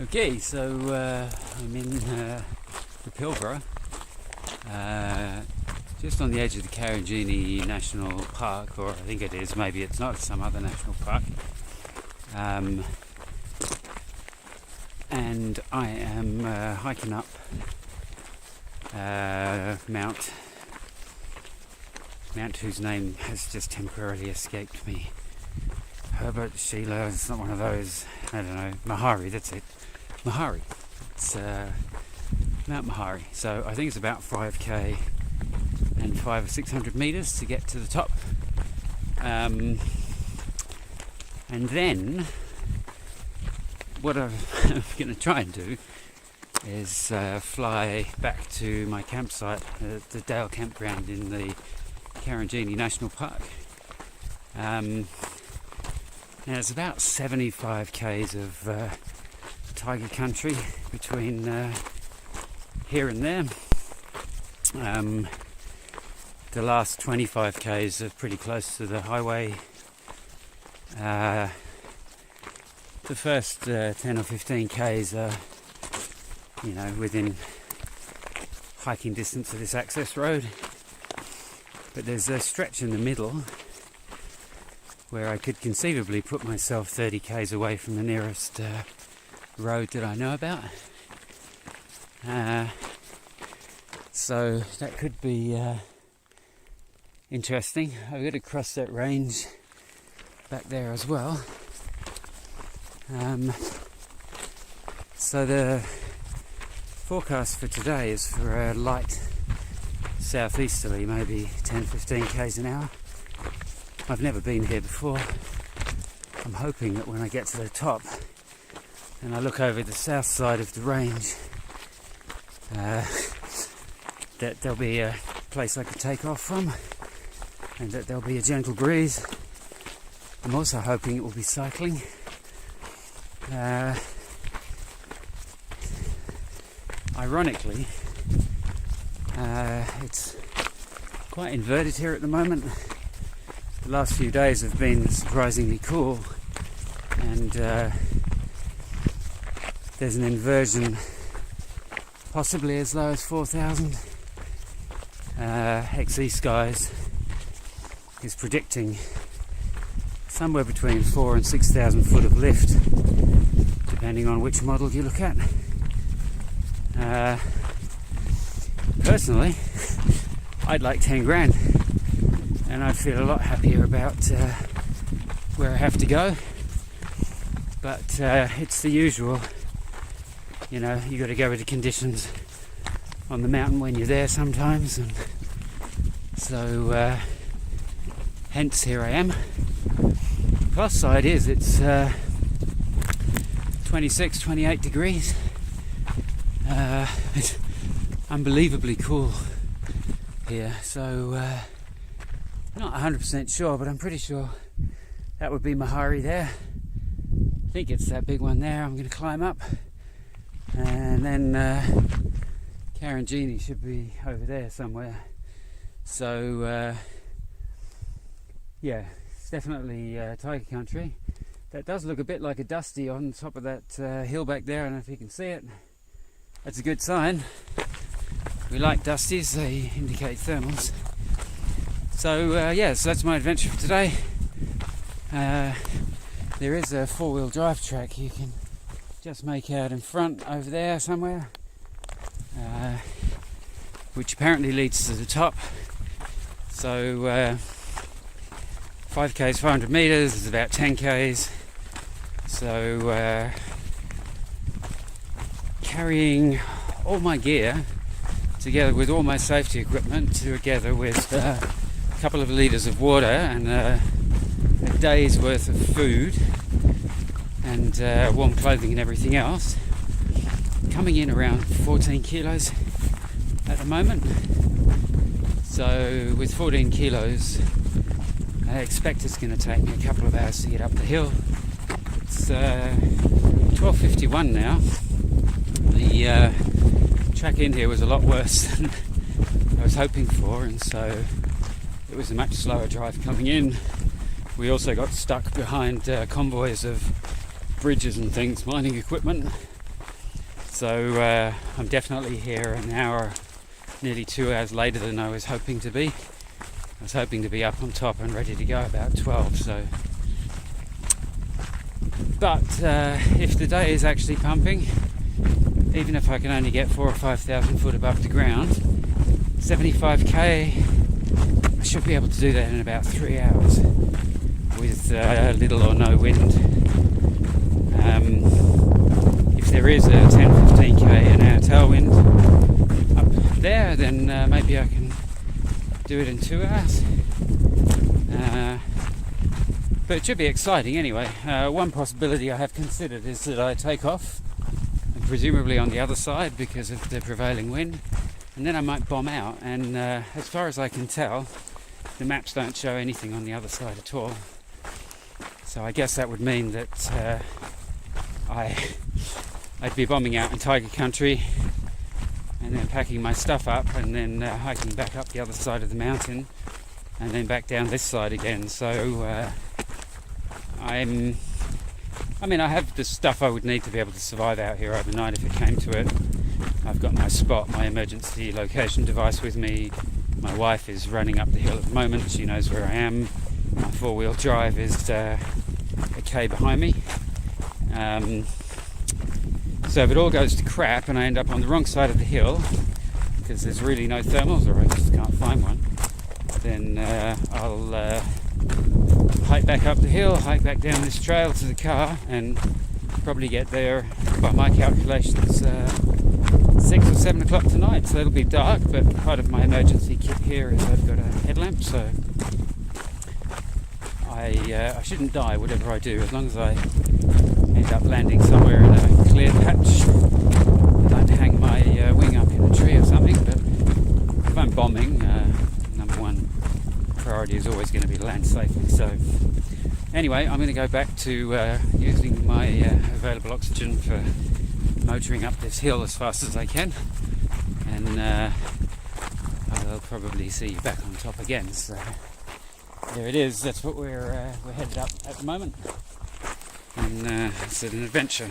Okay, so I'm in the Pilbara, just on the edge of the Karanjini National Park, or I think it is, maybe it's not, some other national park. And I am hiking up Mount whose name has just temporarily escaped me. Herbert, Sheila, it's not one of those, I don't know, Meharry, that's it. Meharry, it's Mount Meharry. So I think it's about 5k and 500 or 600 meters to get to the top. And then what I'm going to try and do is fly back to my campsite, the Dale campground in the Karanjini National Park. Now it's about 75 k's of tiger country between here and there. The last 25 k's are pretty close to the highway. The first 10 or 15 k's are, within hiking distance of this access road. But there's a stretch in the middle where I could conceivably put myself 30 k's away from the nearest road that I know about. So that could be interesting. I've got to cross that range back there as well. So the forecast for today is for a light southeasterly, maybe 10-15 k's an hour. I've never been here before. I'm hoping that when I get to the top and I look over the south side of the range, that there'll be a place I could take off from and that there'll be a gentle breeze. I'm also hoping it will be cycling. Ironically, it's quite inverted here at the moment. The last few days have been surprisingly cool, and there's an inversion possibly as low as 4,000. Skies is predicting somewhere between 4,000 and 6,000 foot of lift, depending on which model you look at. Personally, I'd like 10 grand, and I'd feel a lot happier about where I have to go. But it's the usual, you got to go with the conditions on the mountain when you're there sometimes, and so hence here I am. Plus side is it's 26-28 degrees. It's unbelievably cool here, so not 100% sure, but I'm pretty sure that would be Meharry there. I think it's that big one there. I'm going to climb up, and then Karanjini should be over there somewhere. So yeah, it's definitely tiger country. That does look a bit like a dusty on top of that hill back there. I don't know if you can see it. That's a good sign. We like dusties, they indicate thermals. So so that's my adventure for today. There is a four-wheel drive track you can just make out in front over there somewhere, which apparently leads to the top. So 5k's, 500 meters is about 10 k's. So carrying all my gear together with all my safety equipment, together with a couple of litres of water and a day's worth of food and warm clothing and everything else, coming in around 14 kilos at the moment. So with 14 kilos, I expect it's going to take me a couple of hours to get up the hill. It's 12:51 now. The track in here was a lot worse than I was hoping for, and so it was a much slower drive coming in. We also got stuck behind convoys of bridges and things, mining equipment, So I'm definitely here an hour, nearly 2 hours later than I was hoping to be. I was hoping to be up on top and ready to go about 12. But if the day is actually pumping, even if I can only get 4,000 or 5,000 foot above the ground, 75k, I should be able to do that in about 3 hours with little or no wind. If there is a 10-15k an hour tailwind up there, then maybe I can do it in 2 hours. But it should be exciting anyway. One possibility I have considered is that I take off, and presumably on the other side because of the prevailing wind, and then I might bomb out, and as far as I can tell, the maps don't show anything on the other side at all. So I guess that would mean that I'd be bombing out in tiger country and then packing my stuff up and then hiking back up the other side of the mountain and then back down this side again. So I have the stuff I would need to be able to survive out here overnight if it came to it. I've got my spot, my emergency location device with me. My wife is running up the hill at the moment. She knows where I am. My four-wheel drive is a K behind me. So if it all goes to crap and I end up on the wrong side of the hill because there's really no thermals or I just can't find one, then I'll hike back up the hill, hike back down this trail to the car, and probably get there by my calculations 6 or 7 o'clock tonight. So it'll be dark, but part of my emergency kit here is I've got a headlamp, so I shouldn't die whatever I do, as long as I end up landing somewhere in a clear patch. I don't hang my wing up in a tree or something. But if I'm bombing, number one priority is always going to be to land safely. So anyway, I'm going to go back to using my available oxygen for motoring up this hill as fast as I can, and I'll probably see you back on top again. So there it is. That's what we're headed up at the moment, and it's an adventure.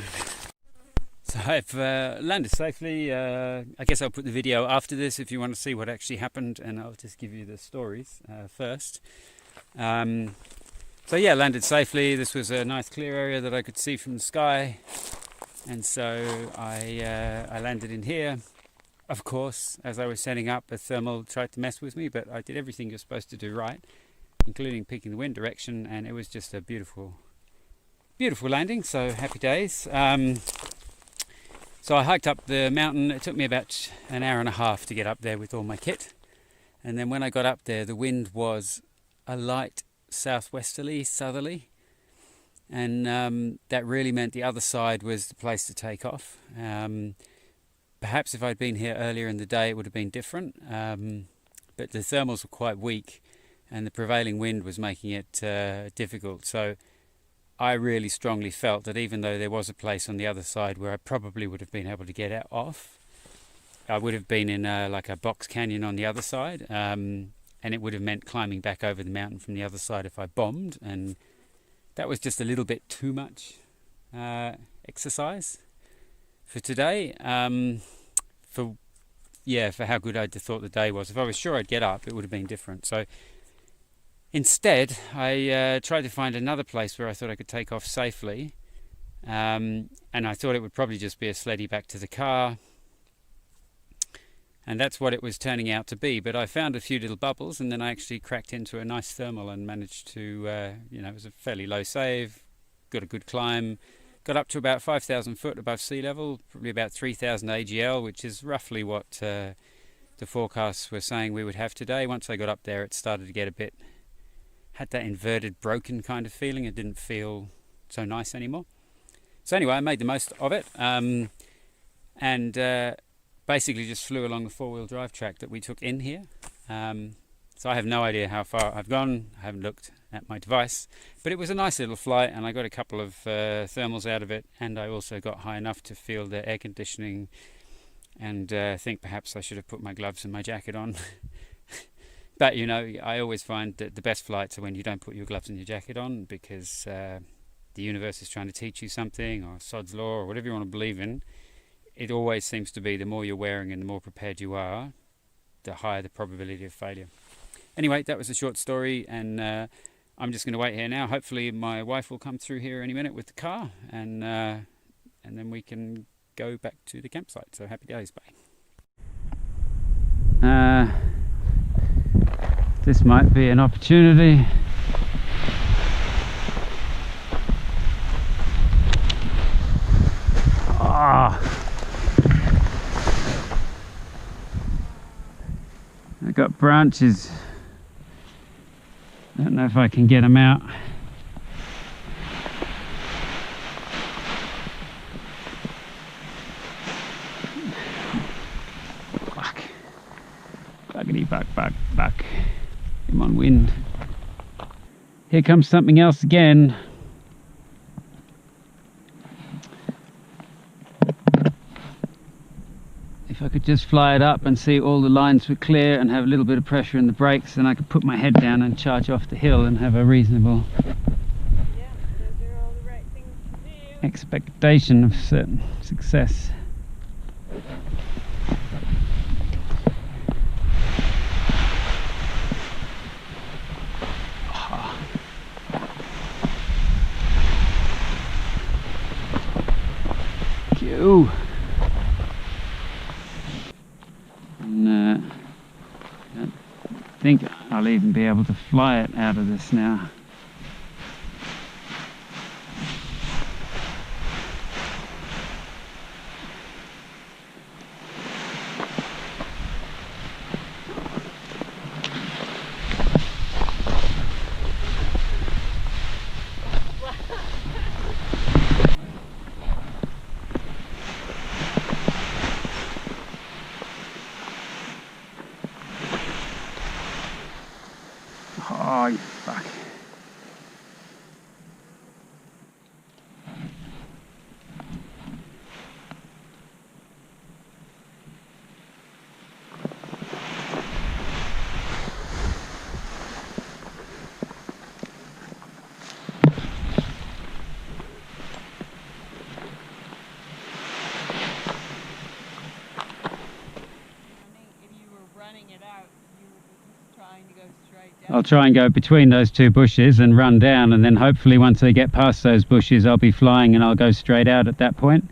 So I've landed safely. I guess I'll put the video after this if you want to see what actually happened, and I'll just give you the stories first. So yeah, landed safely. This was a nice clear area that I could see from the sky, and so I landed in here. Of course, as I was setting up, a thermal tried to mess with me, but I did everything you're supposed to do right, including picking the wind direction, and it was just a beautiful landing. So happy days. So I hiked up the mountain. It took me about an hour and a half to get up there with all my kit, and then when I got up there, the wind was a light southwesterly, southerly, and that really meant the other side was the place to take off. Perhaps if I'd been here earlier in the day it would have been different, but the thermals were quite weak and the prevailing wind was making it difficult. So I really strongly felt that even though there was a place on the other side where I probably would have been able to get off, I would have been in like a box canyon on the other side, and it would have meant climbing back over the mountain from the other side if I bombed, and that was just a little bit too much exercise for today. For how good I thought the day was. If I was sure I'd get up, it would have been different. So instead, I tried to find another place where I thought I could take off safely, and I thought it would probably just be a sleddy back to the car, and that's what it was turning out to be. But I found a few little bubbles, and then I actually cracked into a nice thermal and managed to, it was a fairly low save, got a good climb, got up to about 5,000 foot above sea level, probably about 3,000 AGL, which is roughly what the forecasts were saying we would have today. Once I got up there, it started to get had that inverted, broken kind of feeling. It didn't feel so nice anymore. So anyway, I made the most of it, and basically just flew along the four-wheel drive track that we took in here. So I have no idea how far I've gone. I haven't looked at my device, but it was a nice little flight, and I got a couple of thermals out of it, and I also got high enough to feel the air conditioning, and think perhaps I should have put my gloves and my jacket on. But I always find that the best flights are when you don't put your gloves and your jacket on, because the universe is trying to teach you something, or Sod's law, or whatever you want to believe in. it always seems to be the more you're wearing and the more prepared you are, the higher the probability of failure. Anyway, that was a short story, and I'm just going to wait here now. Hopefully my wife will come through here any minute with the car, and then we can go back to the campsite. So happy days, bye. This might be an opportunity. I've got branches. I don't know if I can get them out. Fuck. Buggity buck buck buck. Come on, wind. Here comes something else again. If I could just fly it up and see all the lines were clear and have a little bit of pressure in the brakes, then I could put my head down and charge off the hill and have a reasonable those are all the right things to do. Expectation of certain success. Phew. I don't think I'll even be able to fly it out of this now. Oh, you fuck. If you were running it out, you would be trying to go straight down. I'll try and go between those two bushes and run down, and then hopefully once I get past those bushes I'll be flying and I'll go straight out at that point.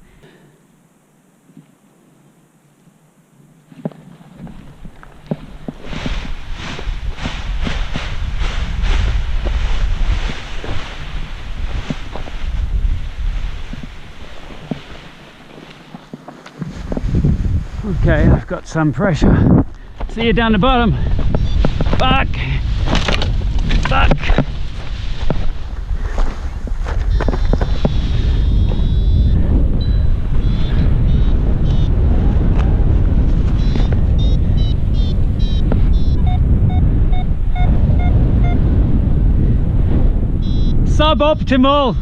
Okay, I've got some pressure. See you down the bottom. Fuck! Fuck! Suboptimal!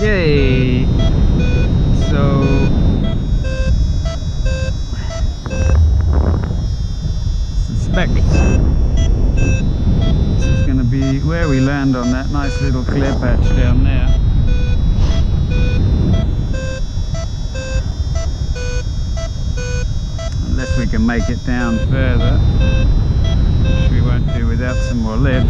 Okay, so suspect this is going to be where we land on that nice little clear patch down there. Unless we can make it down further, which we won't do without some more lift.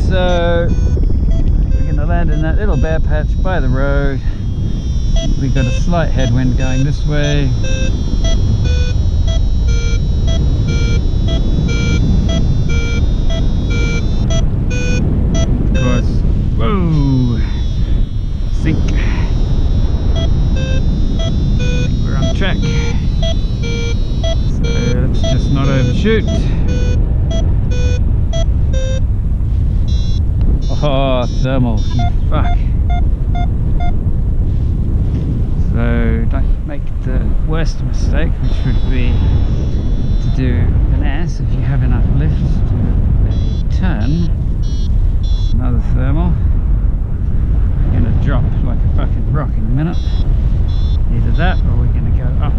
So we're going to land in that little bare patch by the road. We've got a slight headwind going this way. Of course, whoa, sink. I think we're on track. So let's just not overshoot. Oh, thermal, you fuck. So don't make the worst mistake, which would be to do an S if you have enough lift to do a turn. It's another thermal. We're going to drop like a fucking rock in a minute. Either that or we're going to go up.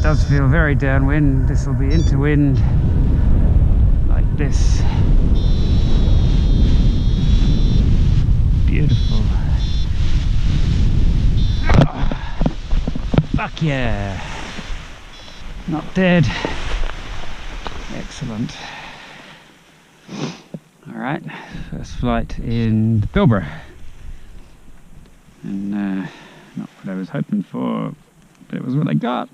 Does feel very downwind. This will be into wind like this. Beautiful. Oh, fuck yeah. Not dead. Excellent. Alright, first flight in the Pilbara. And not what I was hoping for, but it was what I got.